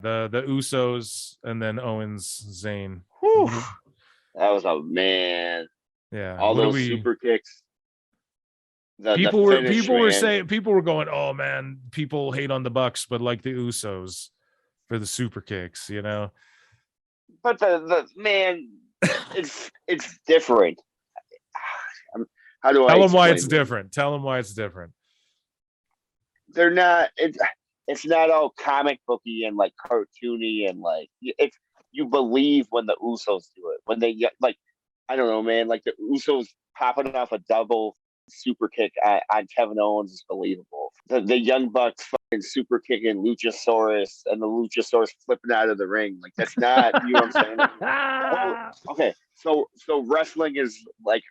The Usos and then Owens, Zayn. Whew. That was a man. Yeah. All those super kicks. People were going, oh man, people hate on the Bucks, but like the Usos for the super kicks, you know. But the man, it's different. How do I tell them why it's different? Tell them why it's different. They're not. It's not all comic booky and like cartoony and like it's you believe when the Usos do it when they like I don't know, man, like the Usos popping off a double super kick on Kevin Owens is believable. The Young Bucks fucking super kicking Luchasaurus and the Luchasaurus flipping out of the ring, like that's not, you know what I'm saying? Okay, so wrestling is like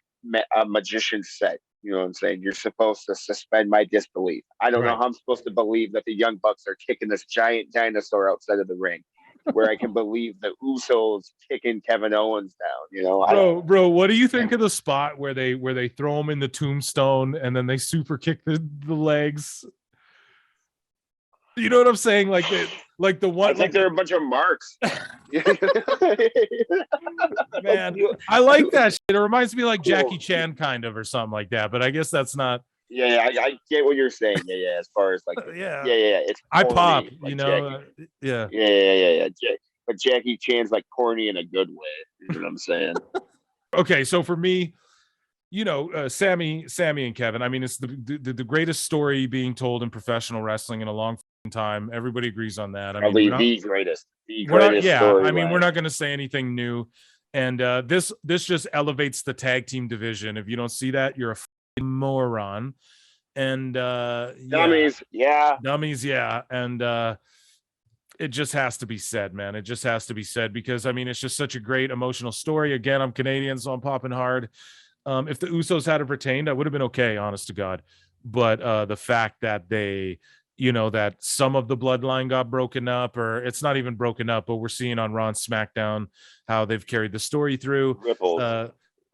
a magician's set. You know what I'm saying? You're supposed to suspend my disbelief. I don't know how I'm supposed to believe that the Young Bucks are kicking this giant dinosaur outside of the ring, where I can believe the Usos kicking Kevin Owens down. You know, bro, what do you think of the spot where they throw him in the tombstone and then they super kick the legs? You know what I'm saying? Like the one. I think they're a bunch of marks. Man, I like that shit. It reminds me like Jackie Chan kind of or something like that. But I guess that's not. Yeah, I get what you're saying. Yeah. As far as like, yeah. It's I pop, like you know. Jackie. Yeah. But Jackie Chan's like corny in a good way. You know what I'm saying? Okay, so for me, you know, Sammy and Kevin. I mean, it's the greatest story being told in professional wrestling in a long time. Everybody agrees on that. I mean, the greatest. I mean, we're not going to say anything new. And this just elevates the tag team division. If you don't see that, you're a moron. And dummies, yeah. And it just has to be said, man. It just has to be said because I mean, it's just such a great emotional story. Again, I'm Canadian, so I'm popping hard. If the Usos had it retained, I would have been okay, honest to God. But the fact that they, you know, that some of the bloodline got broken up, or it's not even broken up, but we're seeing on Raw and SmackDown how they've carried the story through.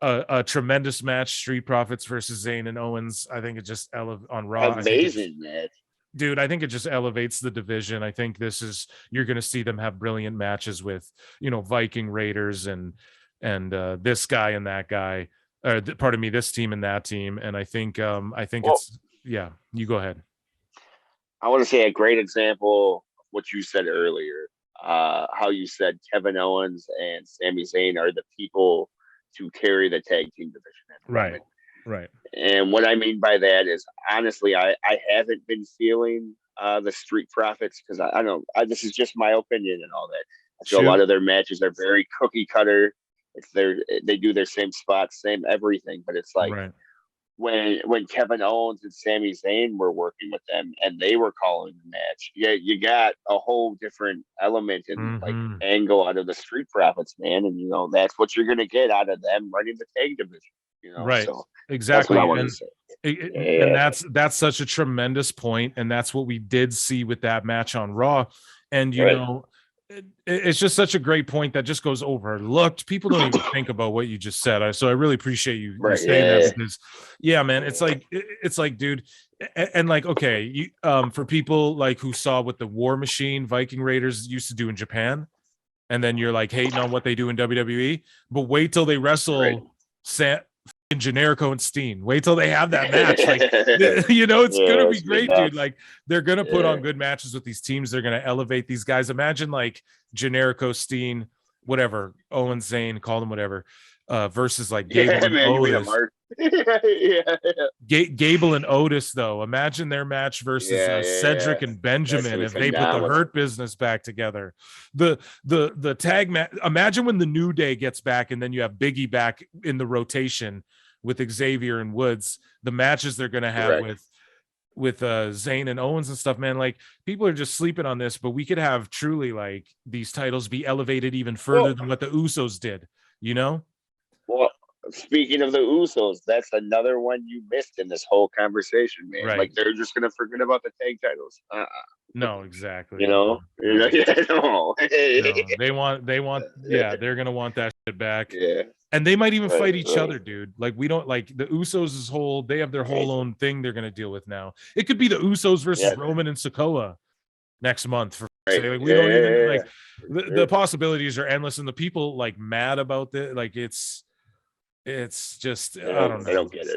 A tremendous match, Street Profits versus Zayn and Owens. I think it just on Raw. Amazing match. Dude, I think it just elevates the division. I think you're going to see them have brilliant matches with, you know, Viking Raiders and this guy and that guy. Pardon me, this team and that team. And I think you go ahead. I want to say a great example of what you said earlier, how you said Kevin Owens and Sami Zayn are the people to carry the tag team division. Right. And what I mean by that is, honestly, I haven't been feeling the Street Profits because I don't. This is just my opinion and all that. I feel a lot of their matches are very cookie cutter. They do their same spots, same everything, but it's like when Kevin Owens and Sami Zayn were working with them and they were calling the match, you got a whole different element and like angle out of the Street Profits, man. And you know that's what you're gonna get out of them running the tag division. You know, right? So exactly. That's what I want to say. And that's such a tremendous point, and that's what we did see with that match on Raw. And you know, it's just such a great point that just goes overlooked. People don't even think about what you just said. So I really appreciate you saying that because, man, it's like, dude, and like, okay, you for people like who saw what the War Machine Viking Raiders used to do in Japan, and then you're like hating on what they do in WWE, but wait till they wrestle Generico and Steen. Wait till they have that match. Like, you know, it's gonna be great, dude. Like, they're gonna put on good matches with these teams. They're gonna elevate these guys. Imagine like Generico, Steen, whatever, Owens, Zayn, call them whatever, versus like Gable and Otis. Gable and Otis, though. Imagine their match versus Cedric and Benjamin if they put the Hurt Business back together. The tag match. Imagine when the New Day gets back and then you have Biggie back in the rotation with Xavier and Woods. The matches they're gonna have with Zayn and Owens and stuff, man. Like, people are just sleeping on this, but we could have truly like these titles be elevated even further than what the Usos did. You know? Well, speaking of the Usos, that's another one you missed in this whole conversation, man. Right. Like, they're just gonna forget about the tag titles. No, exactly. You know, no. They want, they're gonna want that shit back. Yeah. And they might even fight each other, dude. Like, we don't like the Usos' they have their whole own thing they're gonna deal with now. It could be the Usos versus Roman and Sikoa next month for say. Like, we don't even like the possibilities are endless, and the people like mad about it. Like it's just I don't know. I don't get it.